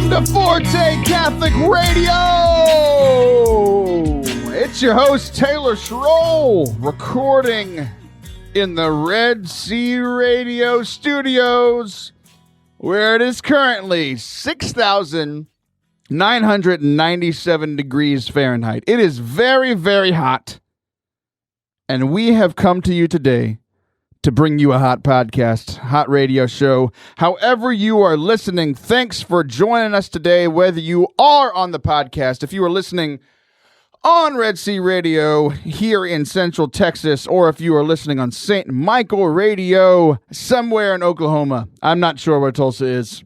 Welcome to Forte Catholic Radio! It's your host, Taylor Schroll, recording in the Red Sea Radio Studios, where it is currently 6,997 degrees Fahrenheit. It is very, very hot, and we have come to you today to bring you a hot podcast, hot radio show. However you are listening, thanks for joining us today, whether you are on the podcast, if you are listening on Red Sea Radio here in Central Texas, or if you are listening on St. Michael Radio somewhere in Oklahoma. I'm not sure where Tulsa is.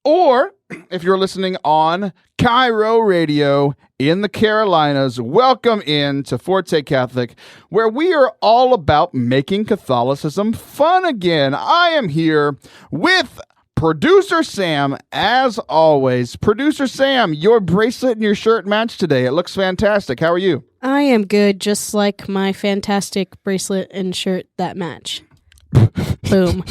Or if you're listening on Cairo Radio in the Carolinas, welcome in to Forte Catholic, where we are all about making Catholicism fun again. I am here with Producer Sam, as always. Producer Sam, your bracelet and your shirt match today. It looks fantastic. How are you? I am good, just like my fantastic bracelet and shirt that match. Boom.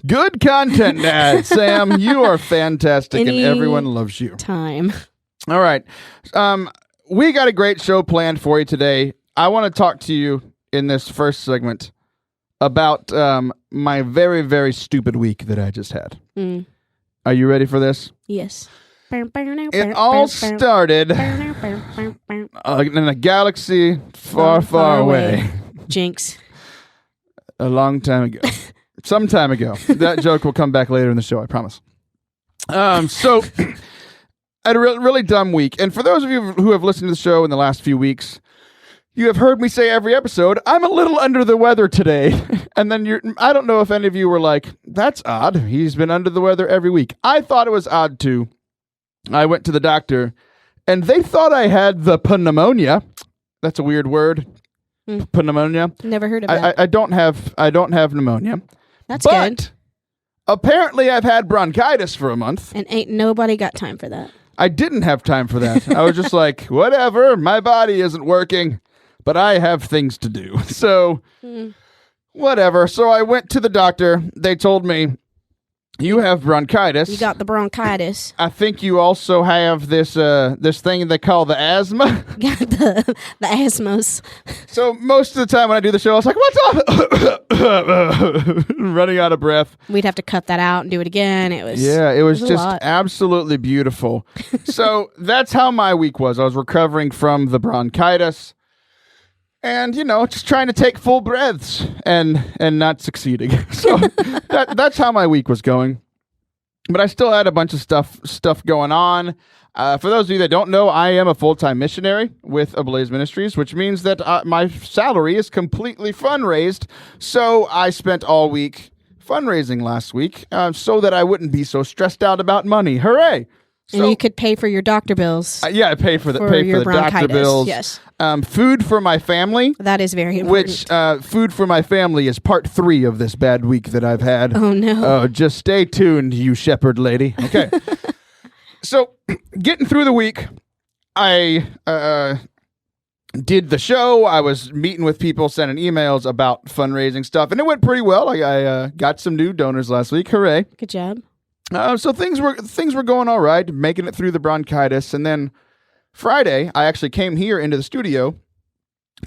Good content, Dad. Sam, you are fantastic, and everyone loves you. Time. All right. We got a great show planned for you today. I want to talk to you in this first segment about my very, very stupid week that I just had. Are you ready for this? Yes. It all started in a galaxy far, far away. Jinx. A long time ago. Some time ago. That joke will come back later in the show, I promise. So, I had a really dumb week. And for those of you who have listened to the show in the last few weeks, you have heard me say every episode, I'm a little under the weather today. And then I don't know if any of you were like, that's odd. He's been under the weather every week. I thought it was odd too. I went to the doctor and they thought I had the pneumonia. That's a weird word. Pneumonia. Never heard of that. I don't have pneumonia. That's good. Apparently I've had bronchitis for a month. And ain't nobody got time for that. I didn't have time for that. I was just like, whatever, my body isn't working, but I have things to do. So, whatever. So I went to the doctor. They told me, you have bronchitis. You got the bronchitis. I think you also have this thing they call the asthma. Got the asthmas. So most of the time when I do the show, I was like, what's up? Running out of breath. We'd have to cut that out and do it again. It was just absolutely beautiful. So that's how my week was. I was recovering from the bronchitis. And, just trying to take full breaths and not succeeding. So that's how my week was going. But I still had a bunch of stuff going on. For those of you that don't know, I am a full-time missionary with Ablaze Ministries, which means that my salary is completely fundraised. So I spent all week fundraising last week so that I wouldn't be so stressed out about money. Hooray! And you could pay for your doctor bills. I pay for the doctor bills. Yes. Food for my family. That is very important. Which food for my family is part 3 of this bad week that I've had. Oh no! Just stay tuned, you shepherd lady. Okay. So, getting through the week, I did the show. I was meeting with people, sending emails about fundraising stuff, and it went pretty well. I got some new donors last week. Hooray! Good job. So things were going all right, making it through the bronchitis, and then Friday I actually came here into the studio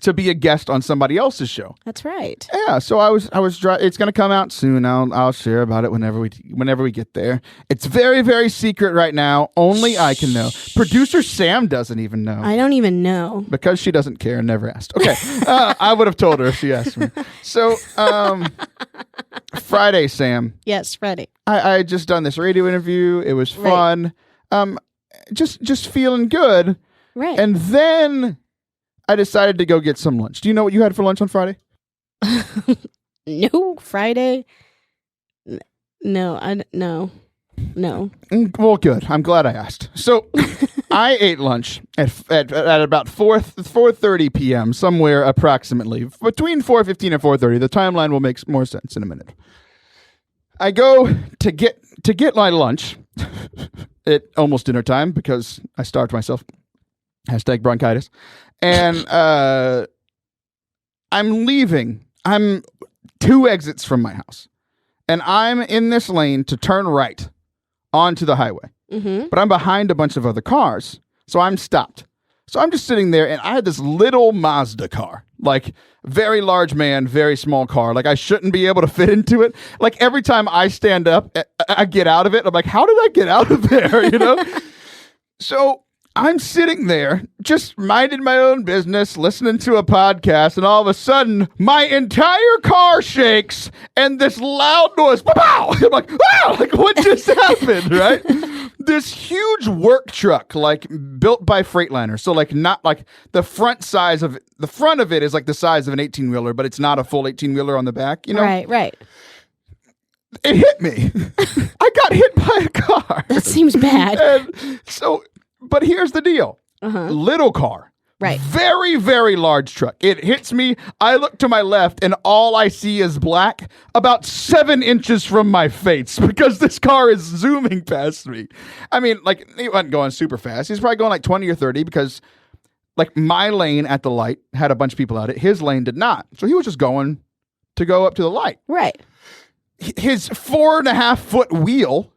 to be a guest on somebody else's show. That's right. Yeah, so I was it's going to come out soon. I'll share about it whenever we get there. It's very, very secret right now. Only I can know. Producer Sam doesn't even know. I don't even know. Because she doesn't care and never asked. Okay. I would have told her if she asked me. So, Friday, Sam. Yes, Friday. I had just done this radio interview. It was fun. Right. Just feeling good. Right. And then I decided to go get some lunch. Do you know what you had for lunch on Friday? No, Friday. No. Well, good. I'm glad I asked. So I ate lunch at about 4:30 p.m. somewhere approximately between 4:15 and 4:30. The timeline will make more sense in a minute. I go to get my lunch at almost dinner time because I starved myself. Hashtag bronchitis. And I'm leaving. I'm 2 exits from my house. And I'm in this lane to turn right onto the highway. but I'm behind a bunch of other cars. So I'm stopped. So I'm just sitting there, and I had this little Mazda car, like very large man, very small car. Like I shouldn't be able to fit into it. Like every time I stand up, I get out of it. I'm like, how did I get out of there? You know? So I'm sitting there, just minding my own business, listening to a podcast, and all of a sudden, my entire car shakes, and this loud noise, pow! I'm like, wow! Like, what just happened, right? This huge work truck, like, built by Freightliner. So, like, not, like, the front of it is, like, the size of an 18-wheeler, but it's not a full 18-wheeler on the back, you know? Right. It hit me. I got hit by a car. That seems bad. And so... But here's the deal. Little car. Right. Very, very large truck. It hits me. I look to my left, and all I see is black about 7 inches from my face because this car is zooming past me. I mean, like, he wasn't going super fast. He's probably going like 20 or 30 because, like, my lane at the light had a bunch of people out it. His lane did not. So he was just going to go up to the light. Right. His 4.5-foot wheel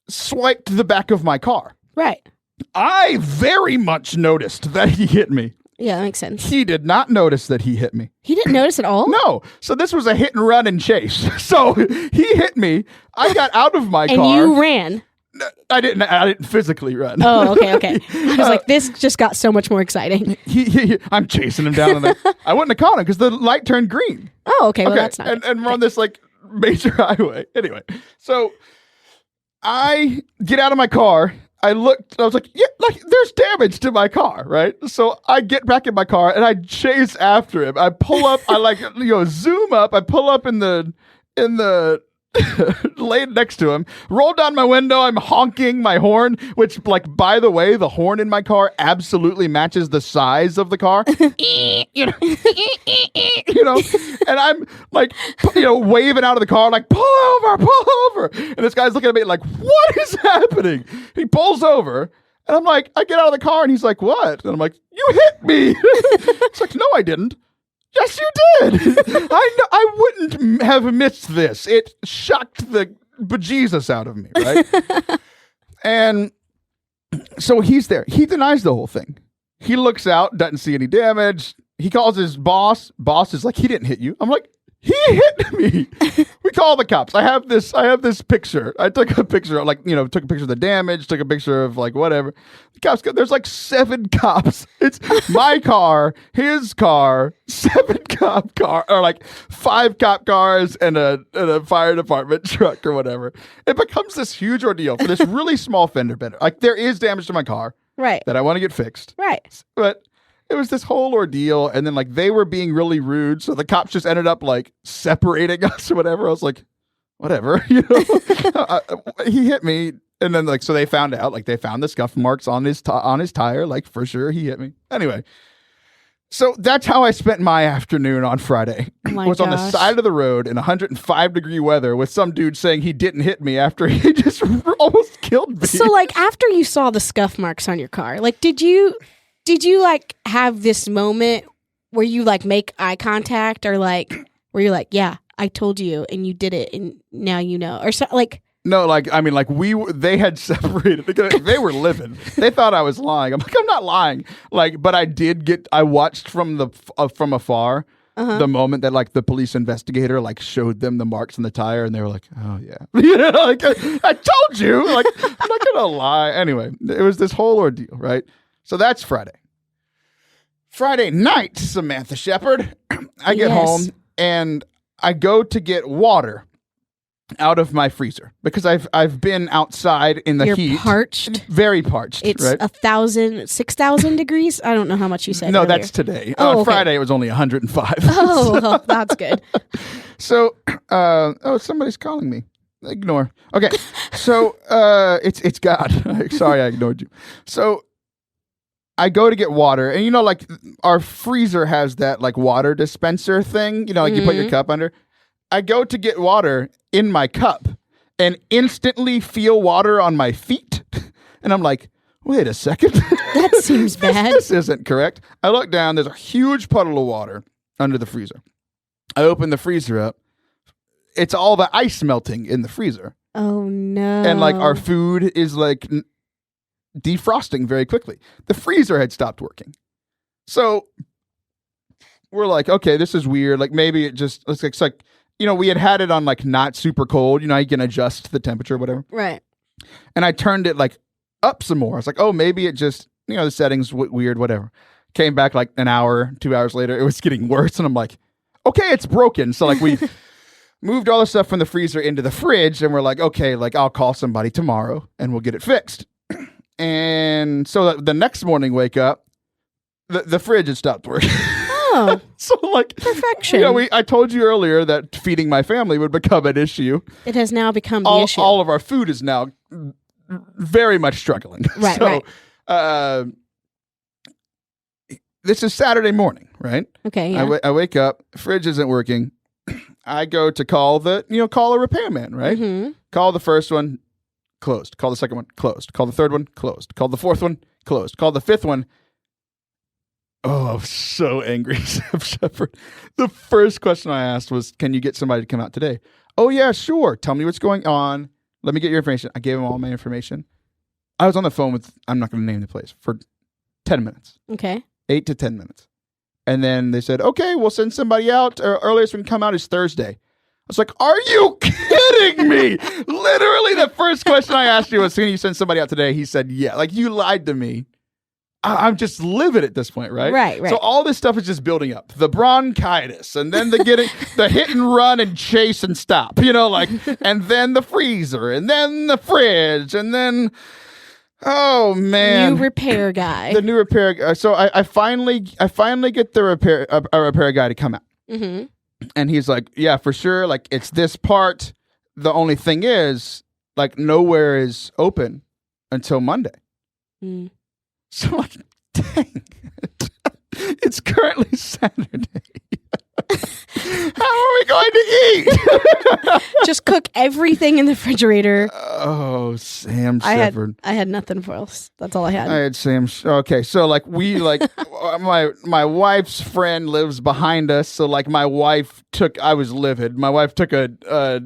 swiped the back of my car. Right. I very much noticed that he hit me. Yeah, that makes sense. He did not notice that he hit me. He didn't notice at all? No. So this was a hit and run and chase. So he hit me. I got out of my car. And you ran. I didn't physically run. Oh, okay. I was like, this just got so much more exciting. I'm chasing him down. I wouldn't have caught him because the light turned green. Oh, okay. Well, that's not. And we're on this like major highway. Anyway, so I get out of my car. I looked, I was like, yeah, like there's damage to my car, right? So I get back in my car and I chase after him. I pull up, I like, zoom up. I pull up in the lane next to him, roll down my window. I'm honking my horn, which, like, by the way, the horn in my car absolutely matches the size of the car. And I'm like, waving out of the car, like, pull over. And this guy's looking at me like, what is happening? He pulls over. And I'm like, I get out of the car and he's like, what? And I'm like, you hit me. It's like, no, I didn't. Yes, you did. I wouldn't have missed this. It shocked the bejesus out of me, right? And so he's there. He denies the whole thing. He looks out, doesn't see any damage. He calls his boss. Boss is like, he didn't hit you. I'm like, he hit me. We call the cops. I have this picture. I took a picture, took a picture of the damage, took a picture of like whatever. The cops there's like 7 cops. It's my car, his car, 7 cop car, or like 5 cop cars and a fire department truck or whatever. It becomes this huge ordeal for this really small fender bender. Like there is damage to my car. Right. That I want to get fixed. Right. But it was this whole ordeal, and then like they were being really rude, so the cops just ended up like separating us or whatever. I was like, whatever, he hit me, and then like so they found out, like they found the scuff marks on his tire, like for sure he hit me. Anyway, so that's how I spent my afternoon on Friday. Was on the side of the road in 105-degree weather with some dude saying he didn't hit me after he just almost killed me. So like after you saw the scuff marks on your car, like did you like have this moment where you like make eye contact or like where you're like, yeah, I told you and you did it and now you know, or so like? No, like, I mean, like they had separated because they were living. They thought I was lying. I'm like, I'm not lying. Like, but I watched from from afar the moment that like the police investigator like showed them the marks on the tire and they were like, oh yeah. Like I told you, like, I'm not going to lie. Anyway, it was this whole ordeal, right? So that's Friday. Friday night, Samantha Shepard, I get home and I go to get water out of my freezer because I've been outside in the heat. You're parched? Very parched. It's right? 6,000 degrees? I don't know how much you said No, earlier. that's today. Oh, okay. Friday it was only 105. Oh, well, that's good. So, somebody's calling me. Ignore. Okay, so it's God. Sorry, I ignored you. So I go to get water, and like our freezer has that like water dispenser thing. Like you put your cup under. I go to get water in my cup, and instantly feel water on my feet, and I'm like, wait a second. That seems bad. This isn't correct. I look down. There's a huge puddle of water under the freezer. I open the freezer up. it's all the ice melting in the freezer. Oh no. And like our food is like defrosting very quickly. The freezer had stopped working. So we're like, okay, this is weird. Like maybe it's like, we had it on like not super cold. You can adjust the temperature, whatever. Right. And I turned it like up some more. I was like, oh, maybe it just, the settings weird, whatever. Came back like an hour, 2 hours later. It was getting worse. And I'm like, okay, it's broken. So like we moved all the stuff from the freezer into the fridge. And we're like, okay, like I'll call somebody tomorrow and we'll get it fixed. And so the next morning, wake up, the fridge had stopped working. Oh, so like perfection. I told you earlier that feeding my family would become an issue. It has now become the issue. All of our food is now very much struggling. Right, right. This is Saturday morning, right? Okay, yeah. I wake up, fridge isn't working. I go to call call a repairman, right? Mm-hmm. Call the first one, closed. Call the second one, closed. Call the third one, closed. Call the fourth one, closed. Call the fifth one. Oh, I'm so angry, Shepard. The first question I asked was, can you get somebody to come out today? Oh, yeah, sure. Tell me what's going on. Let me get your information. I gave him all my information. I was on the phone with, I'm not going to name the place, for 10 minutes. Okay. 8 to 10 minutes. And then they said, okay, we'll send somebody out. Earliest we can come out is Thursday. I was like, are you kidding me? Literally, the first question I asked you was, can you send somebody out today? He said, yeah. Like, you lied to me. I'm just livid at this point, right? Right. So all this stuff is just building up. The bronchitis, and then the hit and run and chase and stop, and then the freezer, and then the fridge, and then, oh man. New repair guy. The new repair guy. So I finally get the repair guy to come out. Mm-hmm. And he's like, yeah, for sure. Like, it's this part. The only thing is, like, nowhere is open until Monday. Mm. So, like, dang it. It's currently Saturday. How are we going to eat? Just cook everything in the refrigerator. Oh, Sam Shepard. I had nothing else. That's all I had. I had Sam. Okay, so like my wife's friend lives behind us. So like I was livid. My wife took a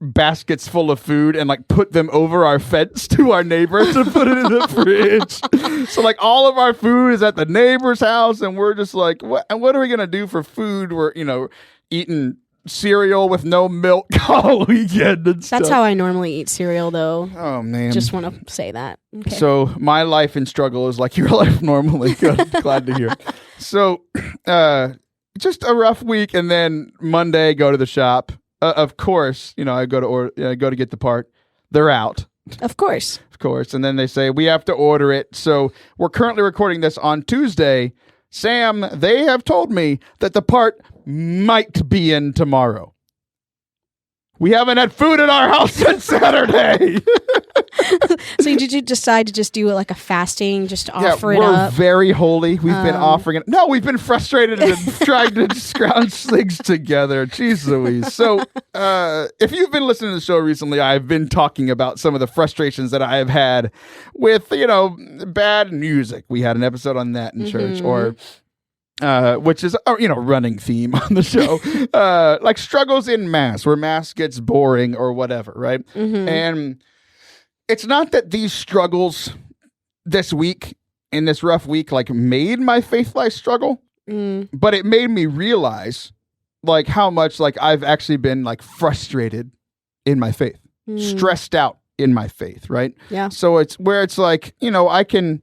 baskets full of food and like put them over our fence to our neighbors to put it in the fridge. So like all of our food is at the neighbor's house, and we're just like, what are we gonna do for food? We're eating cereal with no milk all weekend and stuff. That's how I normally eat cereal, though. Oh man, just want to say that. Okay. So my life in struggle is like your life normally. Good. Glad to hear. So just a rough week, and then Monday go to the shop. Of course, I go to get the part. They're out. Of course. And then they say, we have to order it. So we're currently recording this on Tuesday. Sam, they have told me that the part might be in tomorrow. We haven't had food in our house since Saturday. So did you decide to just do it like a fasting, just offer it we're up? Very holy. We've been offering it. No, we've been frustrated and trying to scrounge things together. Jeez Louise. So if you've been listening to the show recently, I've been talking about some of the frustrations that I have had with, bad music. We had an episode on that in church, or which is a running theme on the show, like struggles in mass, where mass gets boring or whatever, right? Mm-hmm. And it's not that these struggles this week, in this rough week, like made my faith life struggle, but it made me realize like how much like I've actually been like frustrated in my faith, stressed out in my faith, right? Yeah. So it's where it's like, I can,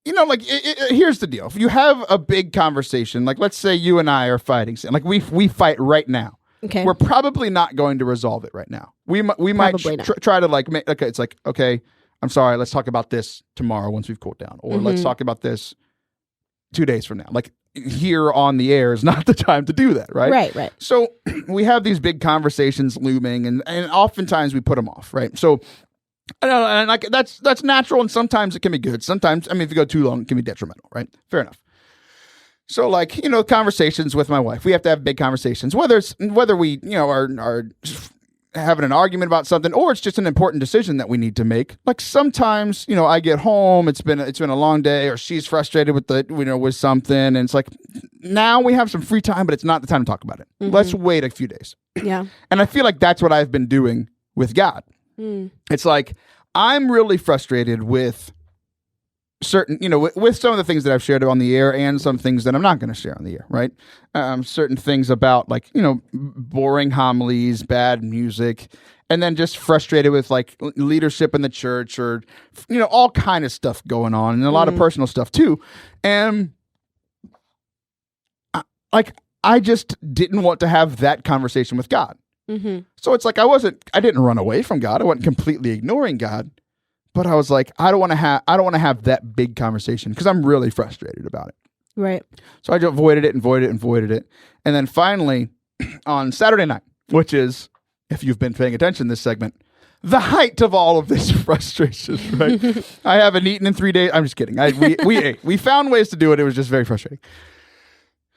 like here's the deal. If you have a big conversation, like let's say you and I are fighting, like we fight right now. Okay. We're probably not going to resolve it right now. We might try to like make, okay, it's like, okay, I'm sorry, let's talk about this tomorrow once we've cooled down, or let's talk about this 2 days from now. Like here on the air is not the time to do that, right? Right. So we have these big conversations looming, and oftentimes we put them off, right? So and like that's natural, and sometimes it can be good. Sometimes, if you go too long, it can be detrimental, right? Fair enough. So like, conversations with my wife, we have to have big conversations, whether we, are having an argument about something, or it's just an important decision that we need to make. Like sometimes, I get home, it's been a long day, or she's frustrated with with something. And it's like, now we have some free time, but it's not the time to talk about it. Mm-hmm. Let's wait a few days. Yeah. And I feel like that's what I've been doing with God. It's like I'm really frustrated with certain, with some of the things that I've shared on the air and some things that I'm not going to share on the air, right? Certain things about like, boring homilies, bad music, and then just frustrated with like leadership in the church or, all kind of stuff going on and a lot of personal stuff too. And I just didn't want to have that conversation with God. So it's like I didn't run away from God. I wasn't completely ignoring God, but I was like, I don't want to have that big conversation because I'm really frustrated about it. Right. So I just avoided it. And then finally on Saturday night, which is, if you've been paying attention to this segment, the height of all of this frustration, right? I haven't eaten in 3 days. I'm just kidding. We ate. We found ways to do it. It was just very frustrating.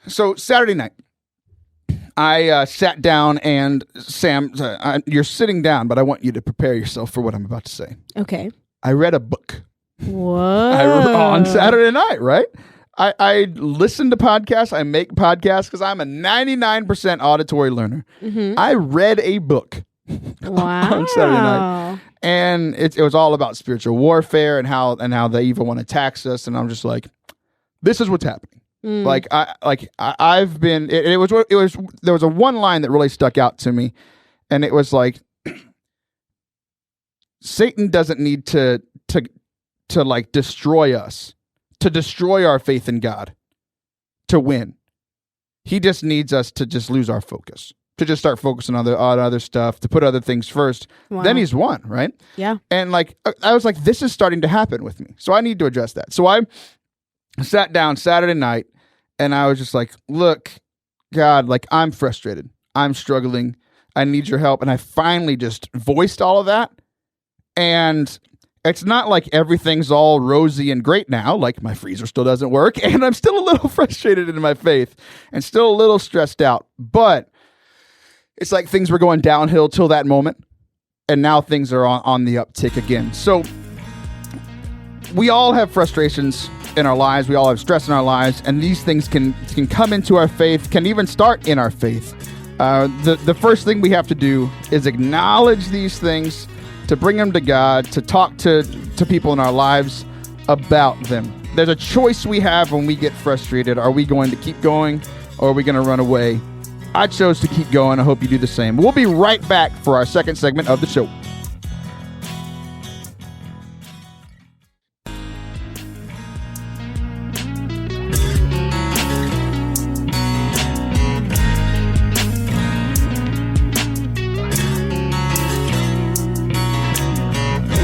So Saturday night, I sat down and Sam, you're sitting down, but I want you to prepare yourself for what I'm about to say. Okay. I read a book. Whoa. On Saturday night, right? I listen to podcasts. I make podcasts because I'm a 99% auditory learner. I read a book on Saturday night. And it was all about spiritual warfare and how the evil one attacks us. And I'm just like, this is what's happening. I've been. It was. There was a one line that really stuck out to me, and it was like, Satan doesn't need to like destroy us, to destroy our faith in God, to win. He just needs us to just lose our focus, to just start focusing on other stuff, to put other things first. Wow. Then he's won, right? Yeah. And like I was like, this is starting to happen with me, so I need to address that. So I sat down Saturday night. And I was just like, look, God, like I'm frustrated. I'm struggling. I need your help. And I finally just voiced all of that. And it's not like everything's all rosy and great now. Like my freezer still doesn't work. And I'm still a little frustrated in my faith and still a little stressed out. But it's like things were going downhill till that moment. And now things are on the uptick again. So we all have frustrations in our lives. We all have stress in our lives, and these things can come into our faith, can even start in our faith. The first thing we have to do is acknowledge these things, to bring them to God, to talk to people in our lives about them. There's a choice we have when we get frustrated. Are we going to keep going, or are we going to run away? I chose to keep going. I hope you do the same. We'll be right back for our second segment of the show.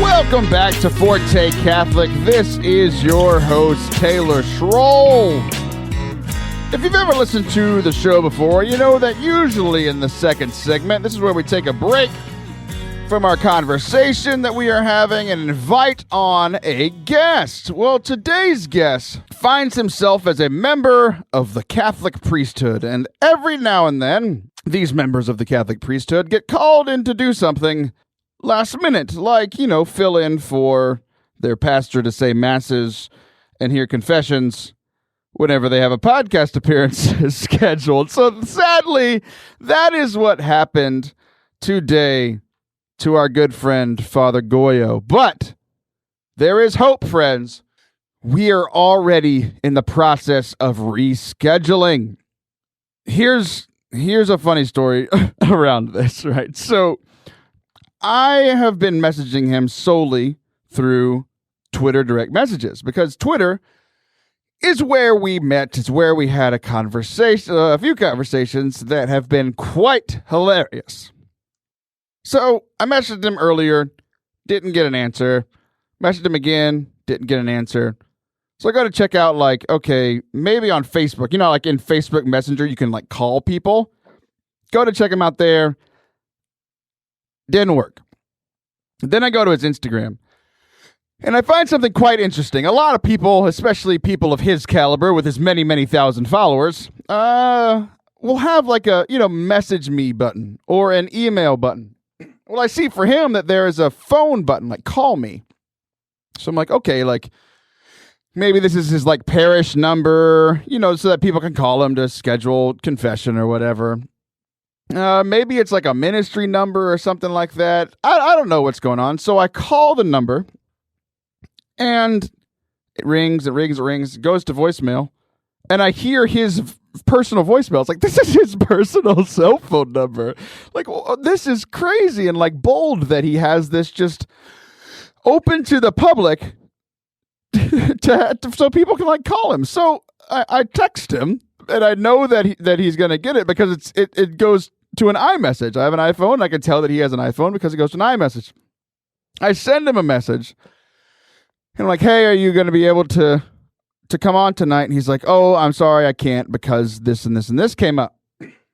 Welcome back to Forte Catholic. This is your host, Taylor Schroll. If you've ever listened to the show before, you know that usually in the second segment, this is where we take a break from our conversation that we are having and invite on a guest. Well, today's guest finds himself as a member of the Catholic priesthood, and every now and then, these members of the Catholic priesthood get called in to do something last minute, like, fill in for their pastor to say masses and hear confessions whenever they have a podcast appearance scheduled. So sadly, that is what happened today to our good friend, Father Goyo. But there is hope, friends. We are already in the process of rescheduling. Here's a funny story around this, right? So I have been messaging him solely through Twitter direct messages because Twitter is where we met. It's where we had a few conversations that have been quite hilarious. So I messaged him earlier, didn't get an answer. Messaged him again, didn't get an answer. So I got to check out, maybe on Facebook. Like in Facebook Messenger, you can call people. Go to check him out there. Didn't work. Then I go to his Instagram, and I find something quite interesting. A lot of people, especially people of his caliber with his many, many thousand followers, will have a, message me button or an email button. Well, I see for him that there is a phone button, call me. So I'm like, okay, maybe this is his parish number, so that people can call him to schedule confession or whatever. Maybe it's like a ministry number or something like that. I don't know what's going on. So I call the number, and it rings, it goes to voicemail, and I hear his personal voicemail. It's like, this is his personal cell phone number. Like, this is crazy, and like bold that he has this just open to the public so people can like call him. So I text him, and I know that he's going to get it because it goes to an iMessage. I have an iPhone. I can tell that he has an iPhone because it goes to an iMessage. I send him a message, and I'm like, hey, are you going to be able to come on tonight? And he's like, oh, I'm sorry, I can't because this and this and this came up.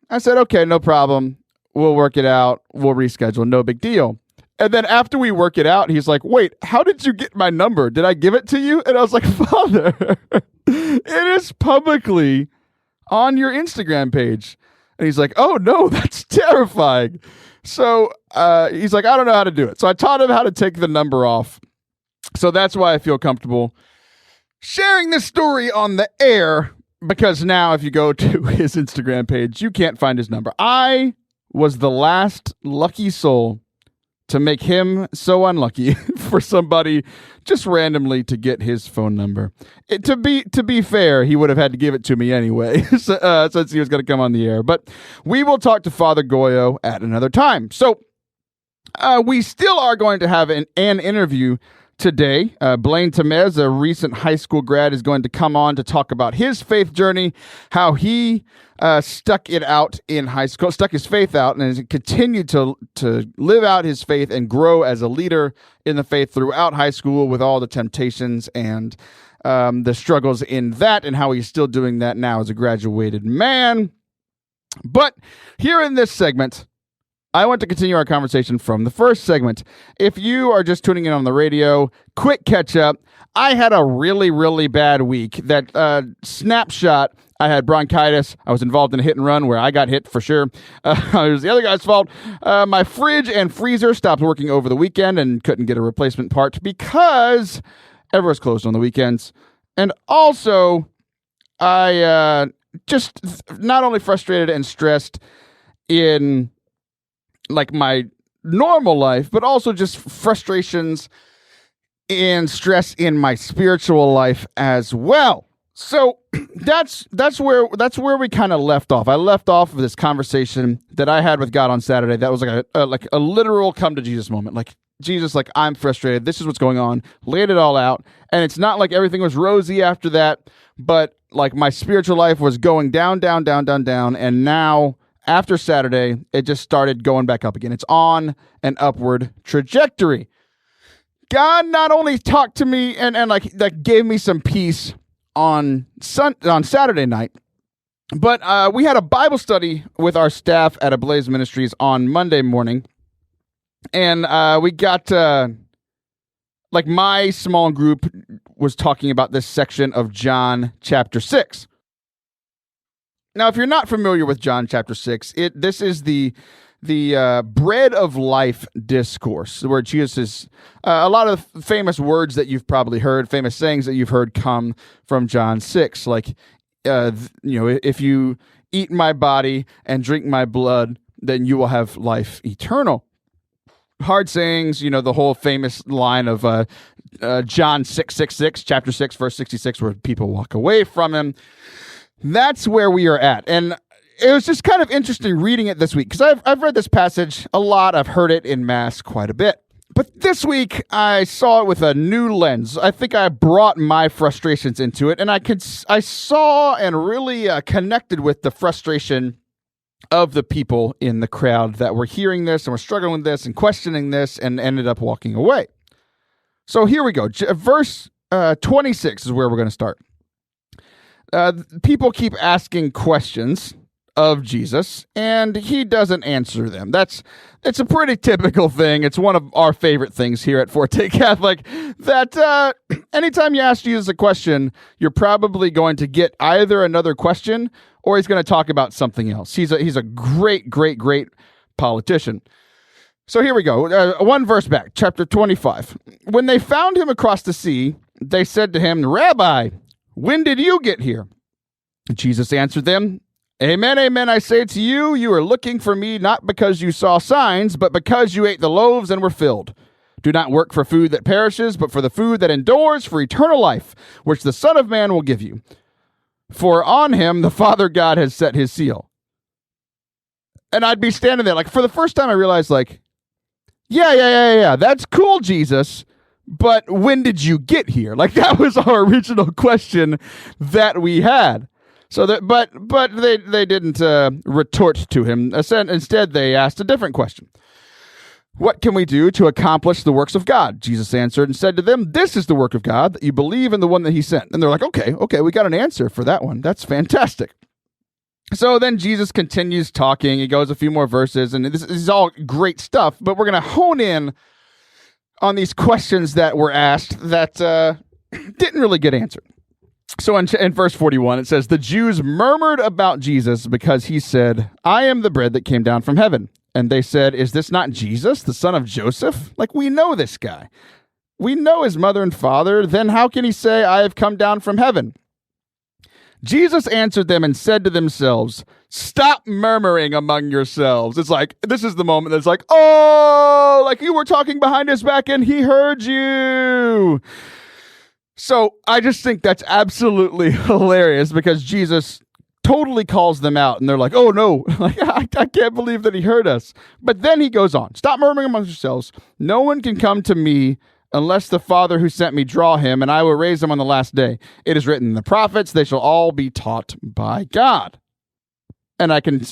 I said, okay, no problem. We'll work it out. We'll reschedule. No big deal. And then after we work it out, he's like, wait, how did you get my number? Did I give it to you? And I was like, Father, it is publicly on your Instagram page. And he's like, oh, no, that's terrifying. So he's like, I don't know how to do it. So I taught him how to take the number off. So that's why I feel comfortable sharing this story on the air, because now if you go to his Instagram page, you can't find his number. I was the last lucky soul to make him so unlucky for somebody just randomly to get his phone number. To be fair, he would have had to give it to me anyway, since he was going to come on the air. But we will talk to Father Goyo at another time. So we still are going to have an interview today. Blaine Tamez, a recent high school grad, is going to come on to talk about his faith journey, how he stuck his faith out, and has continued to live out his faith and grow as a leader in the faith throughout high school with all the temptations and the struggles in that, and how he's still doing that now as a graduated man. But here in this segment, I want to continue our conversation from the first segment. If you are just tuning in on the radio, quick catch up. I had a really, really bad week. That snapshot, I had bronchitis. I was involved in a hit and run where I got hit for sure. It was the other guy's fault. My fridge and freezer stopped working over the weekend and couldn't get a replacement part because everyone's closed on the weekends. And also, I just not only frustrated and stressed in like my normal life, but also just frustrations and stress in my spiritual life as well. So that's where we kind of left off. I left off of this conversation that I had with God on Saturday. That was like a literal come to Jesus moment. Like, Jesus, like, I'm frustrated. This is what's going on. Laid it all out. And it's not like everything was rosy after that, but like my spiritual life was going down. And now, after Saturday, it just started going back up again. It's on an upward trajectory. God not only talked to me and like gave me some peace on Saturday night, but we had a Bible study with our staff at Ablaze Ministries on Monday morning, and we got like my small group was talking about this section of John chapter 6. Now, if you're not familiar with John chapter 6, this is the bread of life discourse, where Jesus is a lot of famous words that you've probably heard, famous sayings that you've heard come from John 6, like if you eat my body and drink my blood, then you will have life eternal. Hard sayings, the whole famous line of John 6:66, chapter 6, verse 66, where people walk away from him. That's where we are at. And it was just kind of interesting reading it this week, because I've read this passage a lot. I've heard it in Mass quite a bit. But this week, I saw it with a new lens. I think I brought my frustrations into it, and I saw and really connected with the frustration of the people in the crowd that were hearing this and were struggling with this and questioning this and ended up walking away. So here we go. Verse 26 is where we're going to start. People keep asking questions of Jesus, and he doesn't answer them. It's a pretty typical thing. It's one of our favorite things here at Forte Catholic, that anytime you ask Jesus a question, you're probably going to get either another question or he's going to talk about something else. He's a great politician. So here we go. One verse back, chapter 25. When they found him across the sea, they said to him, Rabbi, when did you get here? Jesus answered them, Amen, amen, I say to you, you are looking for me not because you saw signs, but because you ate the loaves and were filled. Do not work for food that perishes, but for the food that endures for eternal life, which the Son of Man will give you. For on him the Father God has set his seal. And I'd be standing there, like, for the first time I realized, like, yeah, that's cool, Jesus, but when did you get here? Like, that was our original question that we had. So that, but they didn't retort to him. Instead, they asked a different question. What can we do to accomplish the works of God? Jesus answered and said to them, this is the work of God, that you believe in the one that he sent. And they're like, okay, we got an answer for that one. That's fantastic. So then Jesus continues talking. He goes a few more verses, and this is all great stuff, but we're going to hone in on these questions that were asked that didn't really get answered. So in verse 41, it says, the Jews murmured about Jesus because he said, I am the bread that came down from heaven. And they said, is this not Jesus, the son of Joseph? Like, we know this guy. We know his mother and father. Then how can he say, I have come down from heaven? Jesus answered them and said to themselves, stop murmuring among yourselves. It's like, this is the moment that's like, oh, like you were talking behind his back and he heard you. So I just think that's absolutely hilarious because Jesus totally calls them out and they're like, oh no, like, I can't believe that he heard us. But then he goes on, stop murmuring amongst yourselves. No one can come to me unless the Father who sent me draw him, and I will raise him on the last day. It is written in the prophets, they shall all be taught by God. And I can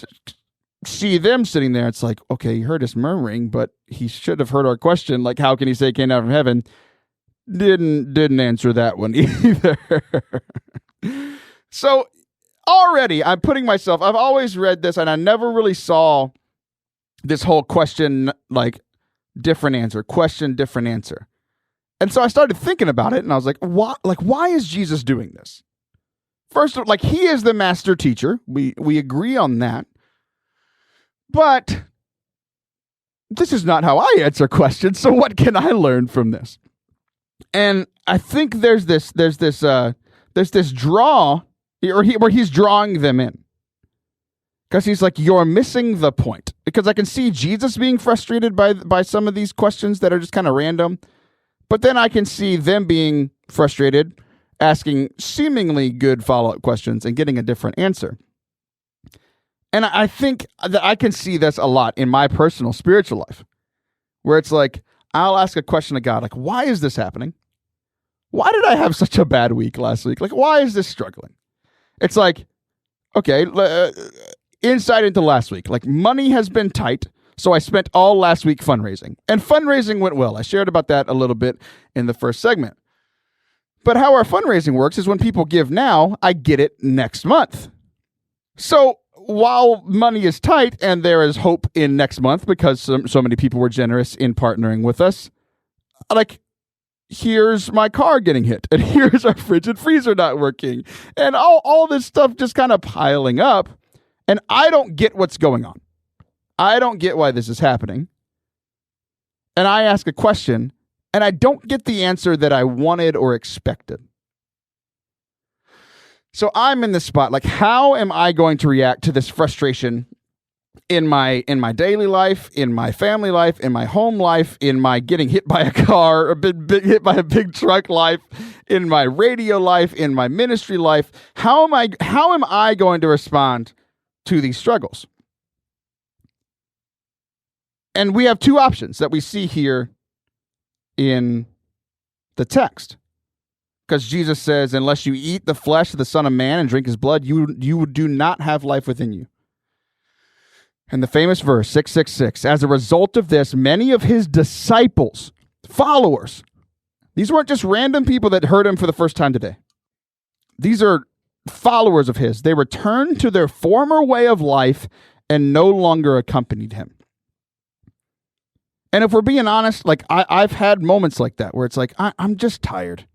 see them sitting there. It's like, okay, he heard us murmuring, but he should have heard our question. Like, how can he say he came down from heaven? Didn't answer that one either. So already I'm putting myself, I've always read this and I never really saw this whole question, like different answer, question, different answer. And so I started thinking about it and I was like, why is Jesus doing this? First, like, he is the master teacher. We agree on that. But this is not how I answer questions. So what can I learn from this? And I think there's this draw where he's drawing them in. Because he's like, you're missing the point. Because I can see Jesus being frustrated by some of these questions that are just kind of random. But then I can see them being frustrated, asking seemingly good follow-up questions and getting a different answer. And I think that I can see this a lot in my personal spiritual life, where it's like, I'll ask a question to God, like, why is this happening? Why did I have such a bad week last week? Like, why is this struggling? It's like, okay, insight into last week. Like, money has been tight, so I spent all last week fundraising. And fundraising went well. I shared about that a little bit in the first segment. But how our fundraising works is when people give now, I get it next month. So while money is tight and there is hope in next month because so many people were generous in partnering with us, like, here's my car getting hit, and here's our fridge and freezer not working, and all this stuff just kind of piling up, and I don't get what's going on. I don't get why this is happening. And I ask a question, and I don't get the answer that I wanted or expected. So I'm in this spot, like, how am I going to react to this frustration in my daily life, in my family life, in my home life, in my getting hit by a car, or hit by a big truck life, in my radio life, in my ministry life? How am I going to respond to these struggles? And we have two options that we see here in the text. Because Jesus says, unless you eat the flesh of the Son of Man and drink his blood, you do not have life within you. And the famous verse, 666, as a result of this, many of his disciples, followers, these weren't just random people that heard him for the first time today. These are followers of his. They returned to their former way of life and no longer accompanied him. And if we're being honest, like, I've had moments like that where it's like, I'm just tired.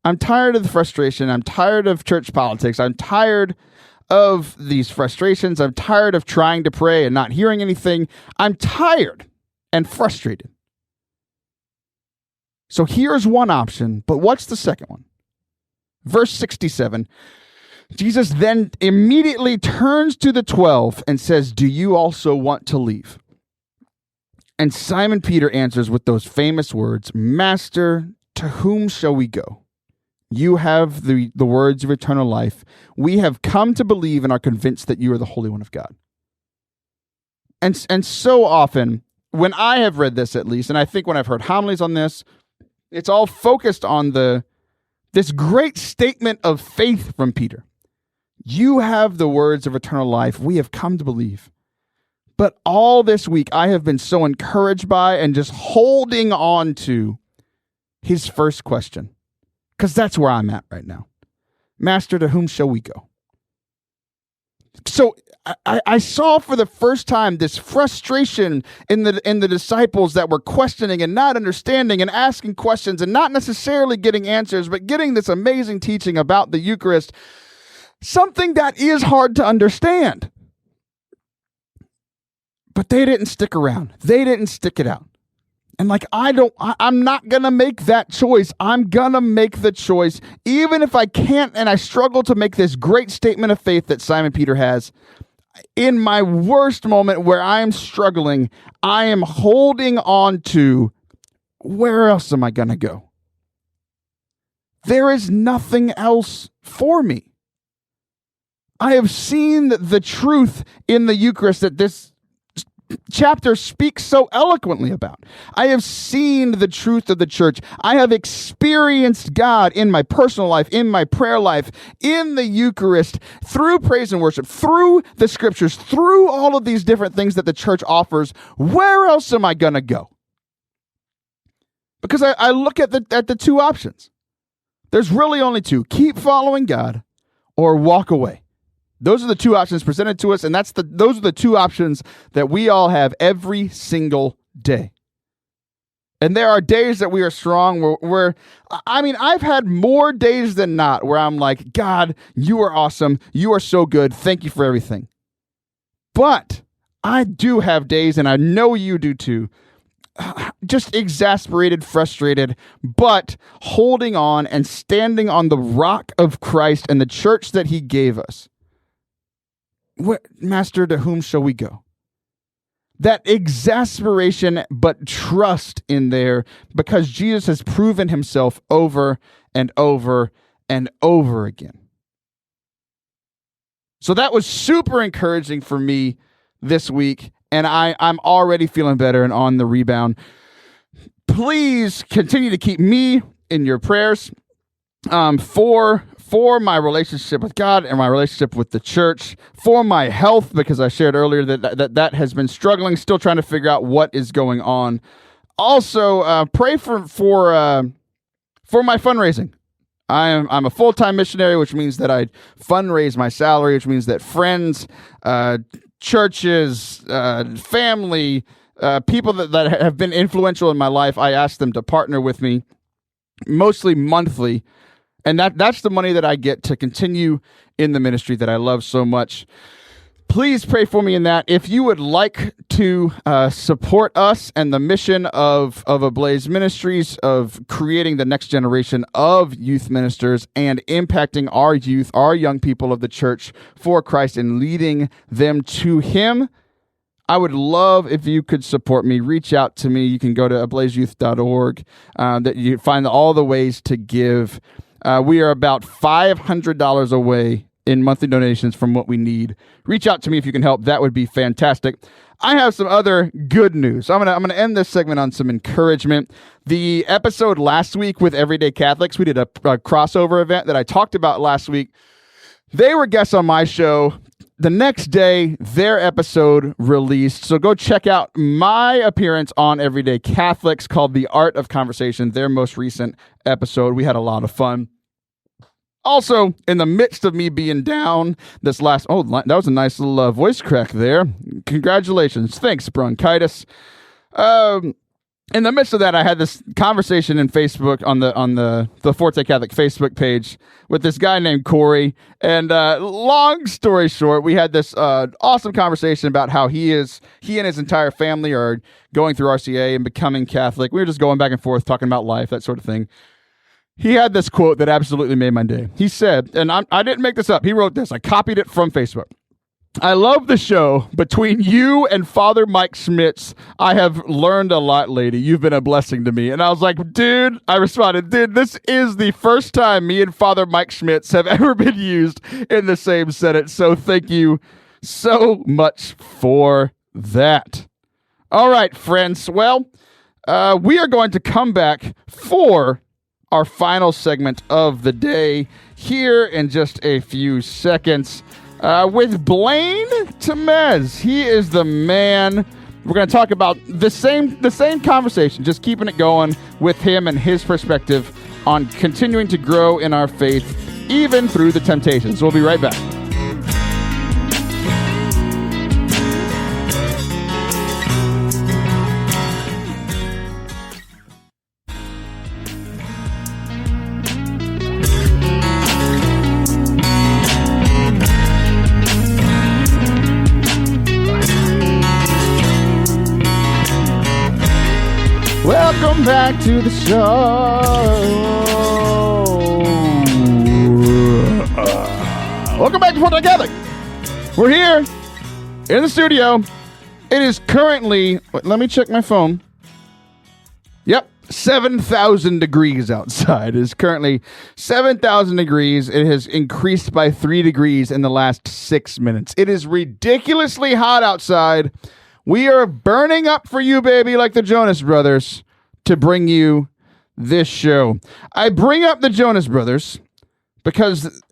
I'm tired of the frustration. I'm tired of church politics. I'm tired of these frustrations. I'm tired of trying to pray and not hearing anything. I'm tired and frustrated. So here's one option, but what's the second one? Verse 67, Jesus then immediately turns to the 12 and says, "Do you also want to leave?" And Simon Peter answers with those famous words, "Master, to whom shall we go? You have the words of eternal life. We have come to believe and are convinced that you are the Holy One of God." And so often, when I have read this at least, and I think when I've heard homilies on this, it's all focused on this great statement of faith from Peter. You have the words of eternal life. We have come to believe. But all this week, I have been so encouraged by and just holding on to his first question, because that's where I'm at right now. Master, to whom shall we go? So I saw for the first time this frustration in the disciples that were questioning and not understanding and asking questions and not necessarily getting answers, but getting this amazing teaching about the Eucharist, something that is hard to understand. But they didn't stick around. They didn't stick it out. And I'm not going to make that choice. I'm going to make the choice, even if I can't and I struggle to make this great statement of faith that Simon Peter has. In my worst moment where I am struggling, I am holding on to, where else am I going to go? There is nothing else for me. I have seen the truth in the Eucharist that this chapter speaks so eloquently about. I have seen the truth of the church. I have experienced God in my personal life, in my prayer life, in the Eucharist, through praise and worship, through the scriptures, through all of these different things that the church offers. Where else am I going to go? Because I look at the two options. There's really only two: keep following God or walk away. Those are the two options presented to us, and those are the two options that we all have every single day. And there are days that we are strong where I've had more days than not where I'm like, God, you are awesome. You are so good. Thank you for everything. But I do have days, and I know you do too, just exasperated, frustrated, but holding on and standing on the rock of Christ and the church that he gave us. Master, to whom shall we go? That exasperation, but trust in there, because Jesus has proven himself over and over and over again. So that was super encouraging for me this week, and I'm already feeling better and on the rebound. Please continue to keep me in your prayers for my relationship with God and my relationship with the church, for my health, because I shared earlier that has been struggling, still trying to figure out what is going on. Also, pray for my fundraising. I'm a full-time missionary, which means that I fundraise my salary, which means that friends, churches, family, people that have been influential in my life, I ask them to partner with me, mostly monthly. And that's the money that I get to continue in the ministry that I love so much. Please pray for me in that. If you would like to support us and the mission of Ablaze Ministries, of creating the next generation of youth ministers and impacting our youth, our young people of the church for Christ and leading them to him, I would love if you could support me. Reach out to me. You can go to ablazeyouth.org. That you find all the ways to give. We are about $500 away in monthly donations from what we need. Reach out to me if you can help. That would be fantastic. I have some other good news. I'm gonna end this segment on some encouragement. The episode last week with Everyday Catholics, we did a crossover event that I talked about last week. They were guests on my show. The next day, their episode released. So go check out my appearance on Everyday Catholics called The Art of Conversation, their most recent episode. We had a lot of fun. Also, in the midst of me being down this last... Oh, that was a nice little voice crack there. Congratulations. Thanks, bronchitis. In the midst of that, I had this conversation in Facebook on the Forte Catholic Facebook page with this guy named Corey. And long story short, we had this awesome conversation about how he and his entire family are going through RCA and becoming Catholic. We were just going back and forth, talking about life, that sort of thing. He had this quote that absolutely made my day. He said, and I didn't make this up. He wrote this. I copied it from Facebook. I love the show. Between you and Father Mike Schmitz, I have learned a lot, lady. You've been a blessing to me. And I was like, dude, I responded, dude, this is the first time me and Father Mike Schmitz have ever been used in the same sentence. So thank you so much for that. All right, friends. Well, we are going to come back for our final segment of the day here in just a few seconds with Blaine Tamez. He is the man. We're going to talk about the same conversation, just keeping it going with him and his perspective on continuing to grow in our faith, even through the temptations. We'll be right back. Welcome back to the show. Welcome back to Forte Catholic. We're here in the studio. It is currently, let me check my phone. Yep, 7,000 degrees outside. It is currently 7,000 degrees. It has increased by 3 degrees in the last 6 minutes. It is ridiculously hot outside. We are burning up for you, baby, like the Jonas Brothers, to bring you this show. I bring up the Jonas Brothers because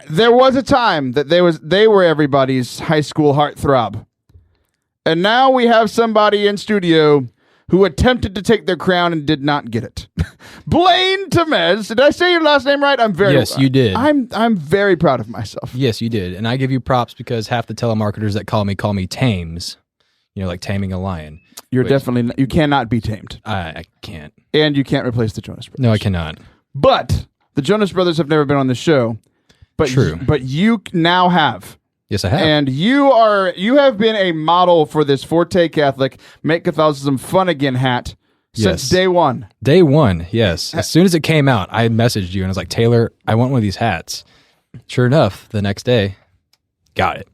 there was a time that they were everybody's high school heartthrob. And now we have somebody in studio who attempted to take their crown and did not get it. Blaine Tamez. Did I say your last name right? Yes, you did. I'm very proud of myself. Yes, you did. And I give you props because half the telemarketers that call me Tames. You know, like taming a lion. You cannot be tamed. I can't. And you can't replace the Jonas Brothers. No, I cannot. But the Jonas Brothers have never been on the show. But true. But you now have. Yes, I have. And you have been a model for this Forte Catholic Make Catholicism Fun Again hat since day one. Day one, yes. As soon as it came out, I messaged you and I was like, Taylor, I want one of these hats. Sure enough, the next day, got it.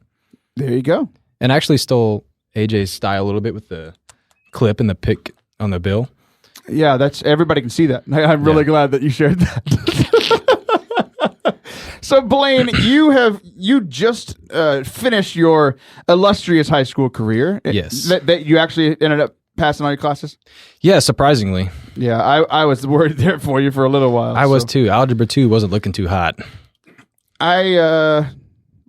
There you go. And I actually stole AJ's style a little bit with the clip and the pick on the bill. Yeah, that's everybody can see that. I'm really glad that you shared that. So Blaine, you just finished your illustrious high school career. Yes. That you actually ended up passing all your classes? Yeah, surprisingly. Yeah, I was worried there for you for a little while. I was too. Algebra 2 wasn't looking too hot. I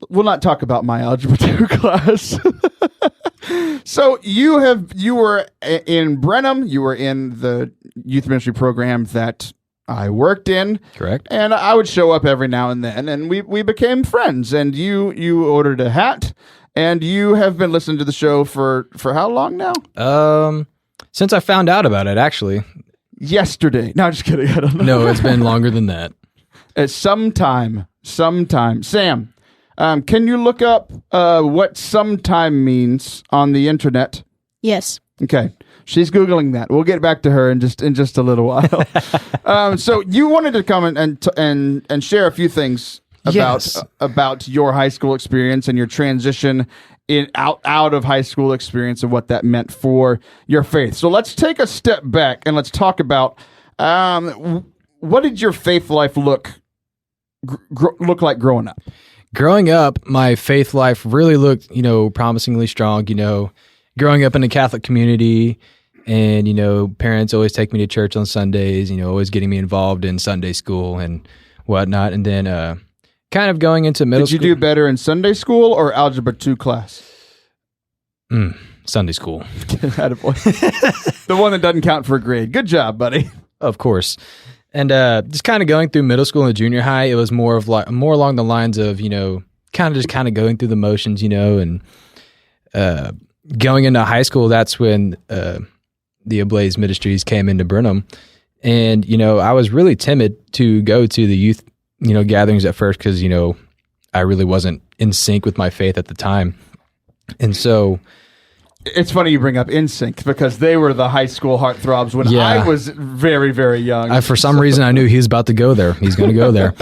will not talk about my Algebra 2 class. So you were in Brenham. You were in the youth ministry program that I worked in. Correct. And I would show up every now and then, and we became friends. And you ordered a hat, and you have been listening to the show for how long now? Since I found out about it, actually. Yesterday. No, I'm just kidding. I don't know. No, it's been longer than that. Sometime. Sam, can you look up what sometime means on the internet? Yes. Okay. She's Googling that. We'll get back to her in just a little while. So you wanted to come and share a few things about your high school experience and your transition out of high school experience and what that meant for your faith. So let's take a step back and let's talk about what did your faith life look like growing up? Growing up, my faith life really looked, promisingly strong, growing up in a Catholic community and, parents always take me to church on Sundays, always getting me involved in Sunday school and whatnot. And then kind of going into middle school. Did you do better in Sunday school or Algebra 2 class? Sunday school. Attaboy. The one that doesn't count for a grade. Good job, buddy. Of course. And just kind of going through middle school and junior high, it was more along the lines of, kind of going through the motions, and going into high school, that's when the Ablaze Ministries came into Brenham. And, I was really timid to go to the youth, gatherings at first because, I really wasn't in sync with my faith at the time. And so... It's funny you bring up NSYNC because they were the high school heartthrobs when Yeah. I was very, very young. For some reason, I knew he was about to go there. He's going to go there.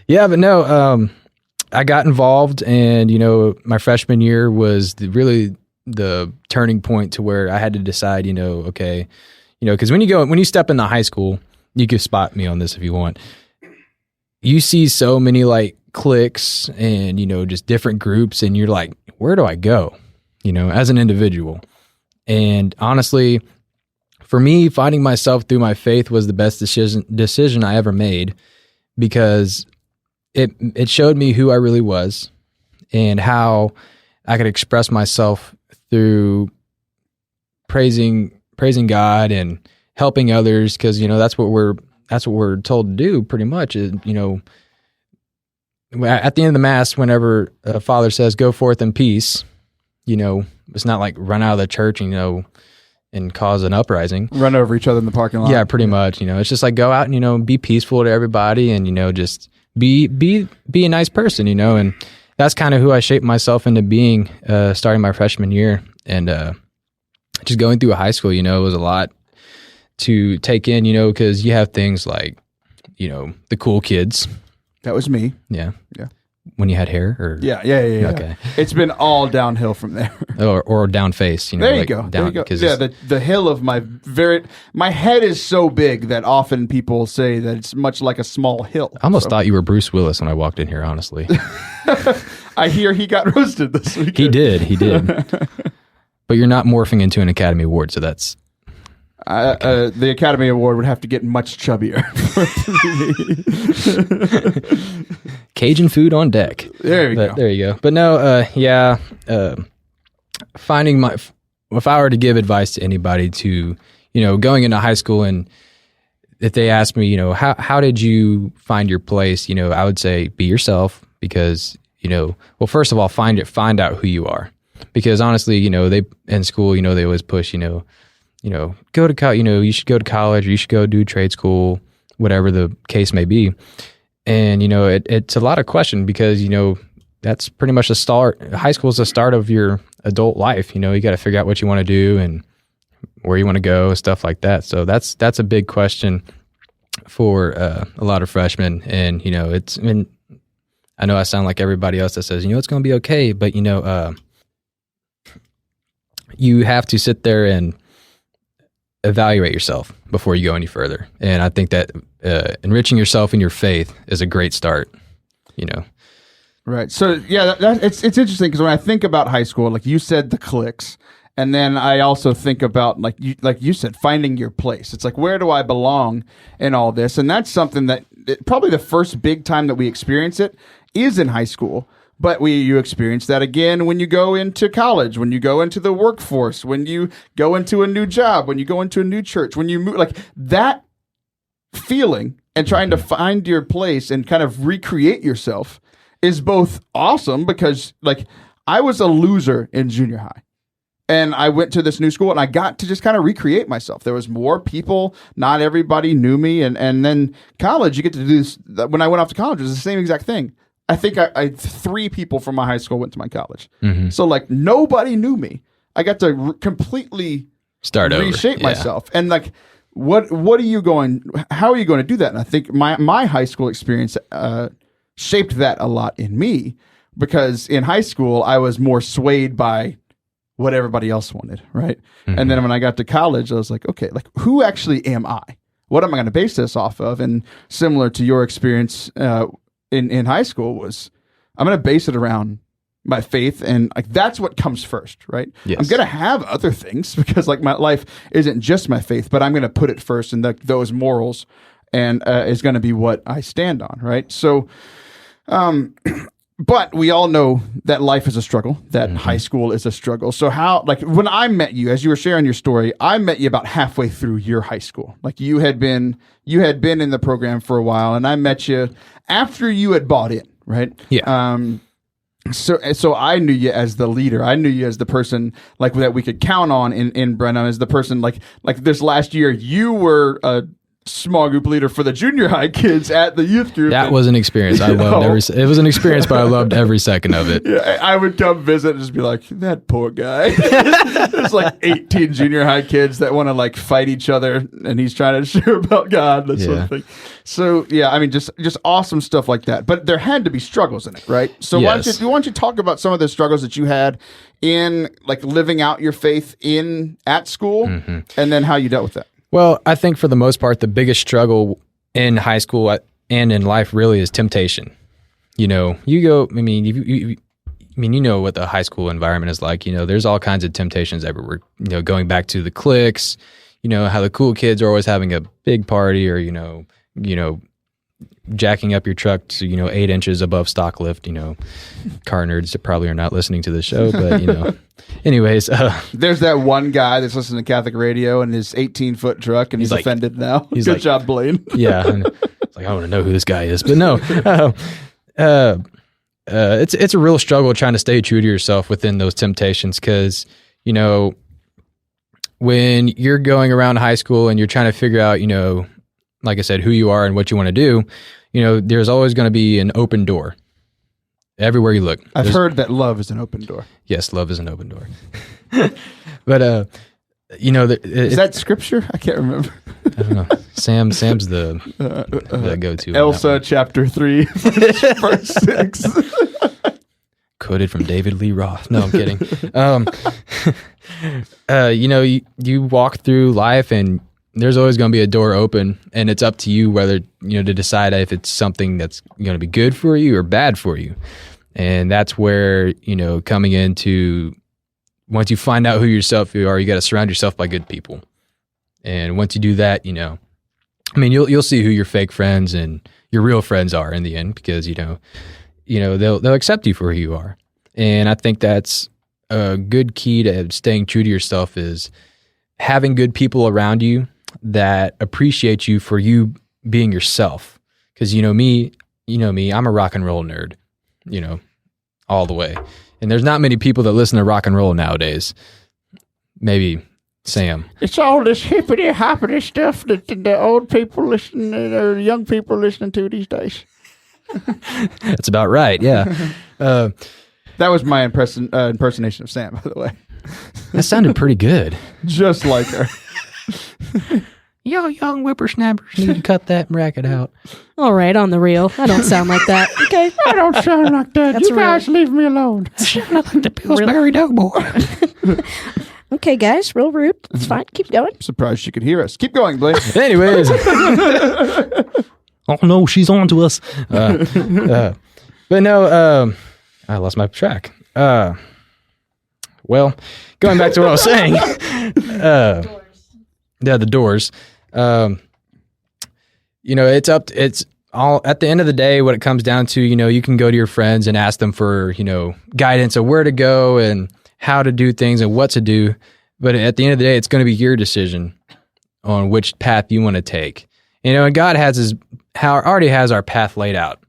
Yeah, but no, I got involved, and my freshman year was really the turning point to where I had to decide. Okay, because when you step into high school, you can spot me on this if you want. You see so many like cliques and just different groups, and you're like, where do I go? As an individual. And honestly, for me, finding myself through my faith was the best decision I ever made, because it showed me who I really was and how I could express myself through praising God and helping others, because that's what we're told to do pretty much. At the end of the Mass, whenever a father says, "Go forth in peace," it's not like run out of the church and cause an uprising. Run over each other in the parking lot. Yeah, pretty much. It's just like go out and be peaceful to everybody, and just be a nice person. And that's kind of who I shaped myself into being, starting my freshman year, and just going through a high school. It was a lot to take in. Because you have things like the cool kids. That was me. Yeah. Yeah. When you had hair, or Yeah. Okay. It's been all downhill from there. or down face. There you go. There you go. Yeah, the hill of my head is so big that often people say that it's much like a small hill. I almost thought you were Bruce Willis when I walked in here, honestly. I hear he got roasted this weekend. He did. But you're not morphing into an Academy Award, so that's... The Academy Award would have to get much chubbier. Cajun food on deck. There you go. There you go. But no, finding if I were to give advice to anybody to, going into high school, and if they ask me, how did you find your place? I would say be yourself, because, well, first of all, find out who you are, because honestly, they in school, they always push, go to college, you should go to college, or you should go do trade school, whatever the case may be. And, it's a lot of question, because, that's pretty much the start. High school is the start of your adult life. You got to figure out what you want to do and where you want to go, stuff like that. So that's a big question for a lot of freshmen. And, I know I sound like everybody else that says, it's going to be okay. But, you have to sit there and evaluate yourself before you go any further. And I think that enriching yourself in your faith is a great start, Right. So yeah, it's interesting, because when I think about high school, like you said, the cliques, and then I also think about like you said, finding your place. It's like, where do I belong in all this? And that's something that probably the first big time that we experience it is in high school. But you experience that again when you go into college, when you go into the workforce, when you go into a new job, when you go into a new church, when you move, like that feeling and trying to find your place and kind of recreate yourself is both awesome, because like I was a loser in junior high. And I went to this new school and I got to just kind of recreate myself. There was more people. Not everybody knew me. And then college, you get to do this. When I went off to college, it was the same exact thing. I think I 3 people from my high school went to my college. Mm-hmm. So like nobody knew me. I got to completely reshape myself. And like, how are you going to do that? And I think my high school experience shaped that a lot in me, because in high school, I was more swayed by what everybody else wanted, right? Mm-hmm. And then when I got to college, I was like, okay, like who actually am I? What am I going to base this off of? And similar to your experience in high school was, I'm going to base it around my faith, and like that's what comes first, right? Yes. I'm going to have other things, because like my life isn't just my faith, but I'm going to put it first, and those morals and is going to be what I stand on, right? So, but we all know that life is a struggle, that high school is a struggle. So how, like when I met you, as you were sharing your story, I met you about halfway through your high school. Like you had been in the program for a while, and I met you after you had bought in, right? Yeah. So I knew you as the leader. I knew you as the person like that we could count on in Brenham, as the person like this last year, you were small group leader for the junior high kids at the youth group. That was an experience. I loved it was an experience, but I loved every second of it. Yeah, I would come visit and just be like, that poor guy. There's like 18 junior high kids that want to like fight each other, and he's trying to share about God, that sort of thing. So yeah, I mean, just awesome stuff like that. But there had to be struggles in it, right? So why don't you talk about some of the struggles that you had in like living out your faith at school, and then how you dealt with that? Well, I think for the most part, the biggest struggle in high school and in life really is temptation. You know, you go, I mean, you know what the high school environment is like. You know, there's all kinds of temptations everywhere. You know, going back to the cliques, you know, how the cool kids are always having a big party, or, you know, jacking up your truck to, 8 inches above stock lift, car nerds that probably are not listening to the show, but, anyways. There's that one guy that's listening to Catholic radio in his 18-foot truck, and he's like, offended now. Good job, Blaine. Yeah. It's like, I want to know who this guy is, but no. It's a real struggle trying to stay true to yourself within those temptations, because, when you're going around high school and you're trying to figure out, like I said, who you are and what you want to do, there's always going to be an open door everywhere you look. I've heard that love is an open door. Yes, love is an open door. But, is that scripture? I can't remember. I don't know. Sam's the go-to. Elsa chapter 3, verse 6. Quoted from David Lee Roth. No, I'm kidding. You walk through life and there's always going to be a door open, and it's up to you whether, to decide if it's something that's going to be good for you or bad for you. And that's where, coming into, once you find out who yourself you are, you got to surround yourself by good people. And once you do that, you'll see who your fake friends and your real friends are in the end, because, they'll accept you for who you are. And I think that's a good key to staying true to yourself, is having good people around you that appreciate you for you being yourself. Because me, I'm a rock and roll nerd, all the way. And there's not many people that listen to rock and roll nowadays. Maybe Sam. It's all this hippity hoppity stuff that the old people listen, or young people listening to these days. That's about right. Yeah. That was my impersonation of Sam, by the way. That sounded pretty good. Just like her. Yo, young whippersnappers need to cut that racket out. All right, on the real. I don't sound like that. Okay. I don't sound like that. That's you guys leave me alone. I sound like the Pillsbury Doughboy. Okay, guys, real rude. It's fine. Keep going. I'm surprised you could hear us. Keep going, Blaine. Anyways. Oh, no, she's on to us. But no, I lost my track. Well, going back to what I was saying. Yeah, the doors. It's all at the end of the day, what it comes down to, you can go to your friends and ask them for, guidance of where to go and how to do things and what to do. But at the end of the day, it's going to be your decision on which path you want to take. And God already has our path laid out.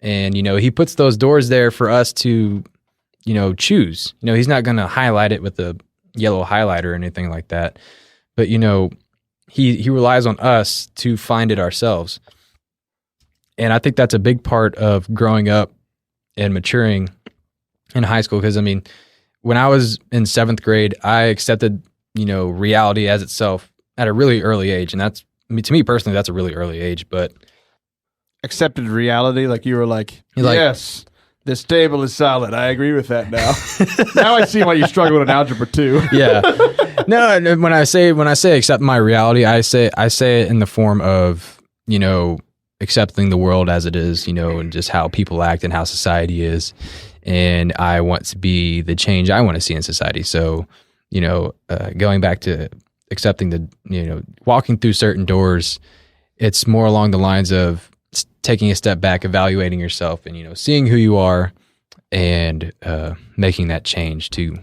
And, he puts those doors there for us to, choose. He's not going to highlight it with a yellow highlighter or anything like that. But, he relies on us to find it ourselves. And I think that's a big part of growing up and maturing in high school. Because, when I was in 7th grade, I accepted, reality as itself at a really early age. And that's, to me personally, that's a really early age. But accepted reality, like you were like, yes, this table is solid. I agree with that now. Now I see why you struggled in algebra 2. Yeah. No, and when I say accept my reality, I say it in the form of, accepting the world as it is, and just how people act and how society is. And I want to be the change I want to see in society. So, going back to accepting walking through certain doors, it's more along the lines of taking a step back, evaluating yourself, and, seeing who you are and making that change to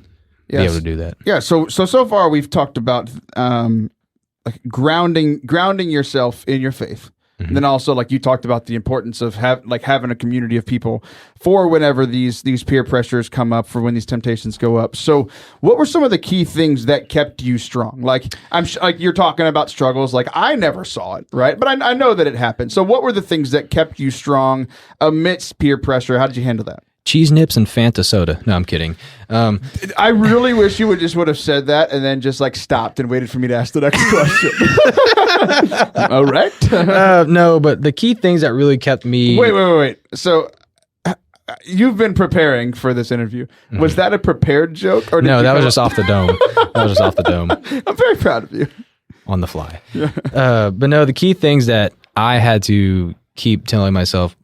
be able to do that. Yeah. So far we've talked about like grounding yourself in your faith. And then also, like you talked about the importance of having a community of people for whenever these peer pressures come up, for when these temptations go up. So, what were some of the key things that kept you strong? Like like you're talking about struggles. Like I never saw it, right? But I know that it happened. So, what were the things that kept you strong amidst peer pressure? How did you handle that? Cheese nips and Fanta soda. No, I'm kidding. I really wish you would have said that and then just like stopped and waited for me to ask the next question. All right. No, but the key things that really kept me. Wait. So you've been preparing for this interview. Was that a prepared joke? Or No, that was just off the dome. I'm very proud of you. On the fly. But no, the key things that I had to keep telling myself,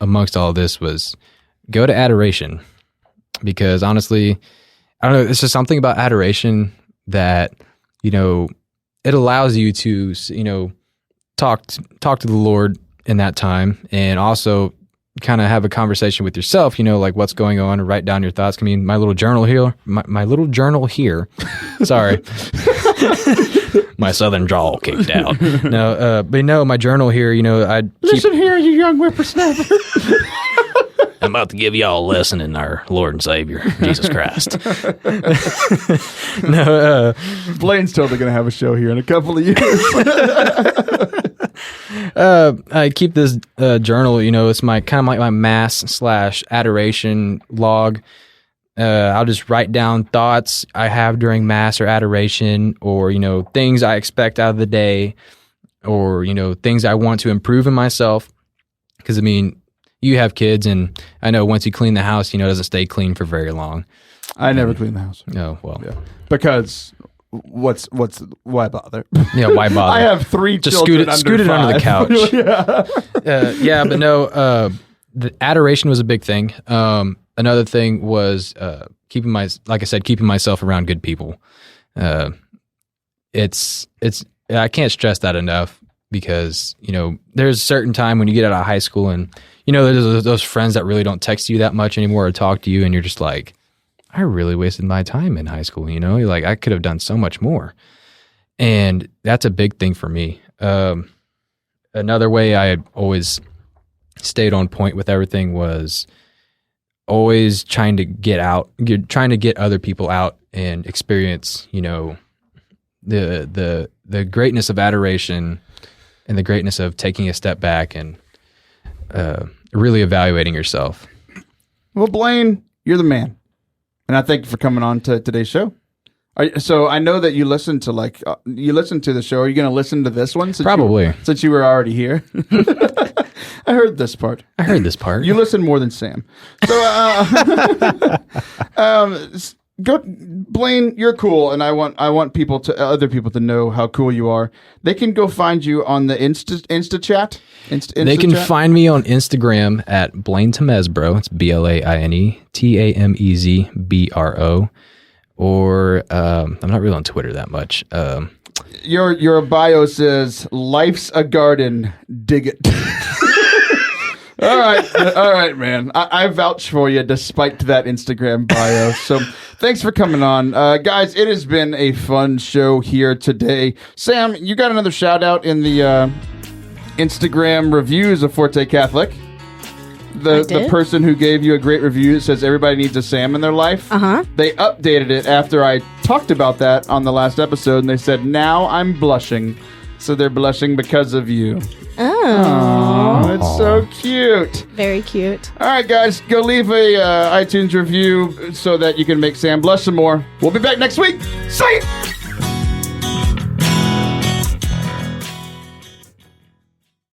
amongst all this was go to adoration. Because honestly, I don't know, it's just something about adoration that, it allows you to, talk to the Lord in that time, and also kind of have a conversation with yourself, like what's going on, and write down your thoughts. I mean, my little journal here, sorry, my southern drawl kicked out. No, but no, my journal here, Listen here, you young whippersnapper. I'm about to give y'all a lesson in our Lord and Savior, Jesus Christ. No, Blaine's totally going to have a show here in a couple of years. I keep this journal, it's my kind of like my mass/adoration log. I'll just write down thoughts I have during mass or adoration, or, things I expect out of the day, or, things I want to improve in myself. Because, you have kids, and I know once you clean the house, it doesn't stay clean for very long. I never clean the house. Oh, well. Yeah. Because why bother? Yeah, why bother? I have 3 just children scoot it under the couch. Yeah. But no, the adoration was a big thing. Another thing was keeping myself around good people. It's I can't stress that enough, because there's a certain time when you get out of high school, and there's those friends that really don't text you that much anymore or talk to you, and you're just like, I really wasted my time in high school. You're like, I could have done so much more. And that's a big thing for me. Another way I always stayed on point with everything was always trying to get other people out and experience, the greatness of adoration and the greatness of taking a step back and really evaluating yourself. Well, Blaine, you're the man. And I thank you for coming on to today's show. So I know that you listen to the show. Are you going to listen to this one? Probably. Since you were already here. I heard this part. You listen more than Sam. So, Blaine, you're cool, and I want other people to know how cool you are. They can go find you on the Insta chat. They can find me on Instagram at Blaine Tamez, bro. It's BlaineTamezBro. Or I'm not really on Twitter that much. Your bio says, "Life's a garden, dig it." All right, man. I vouch for you despite that Instagram bio. So thanks for coming on. Guys, it has been a fun show here today. Sam, you got another shout out in the Instagram reviews of Forte Catholic. The person who gave you a great review that says everybody needs a Sam in their life. They updated it after I talked about that on the last episode, and they said, now I'm blushing. So they're blushing because of you. Oh, that's so cute. Very cute. All right, guys, go leave a iTunes review so that you can make Sam blush some more. We'll be back next week. See you.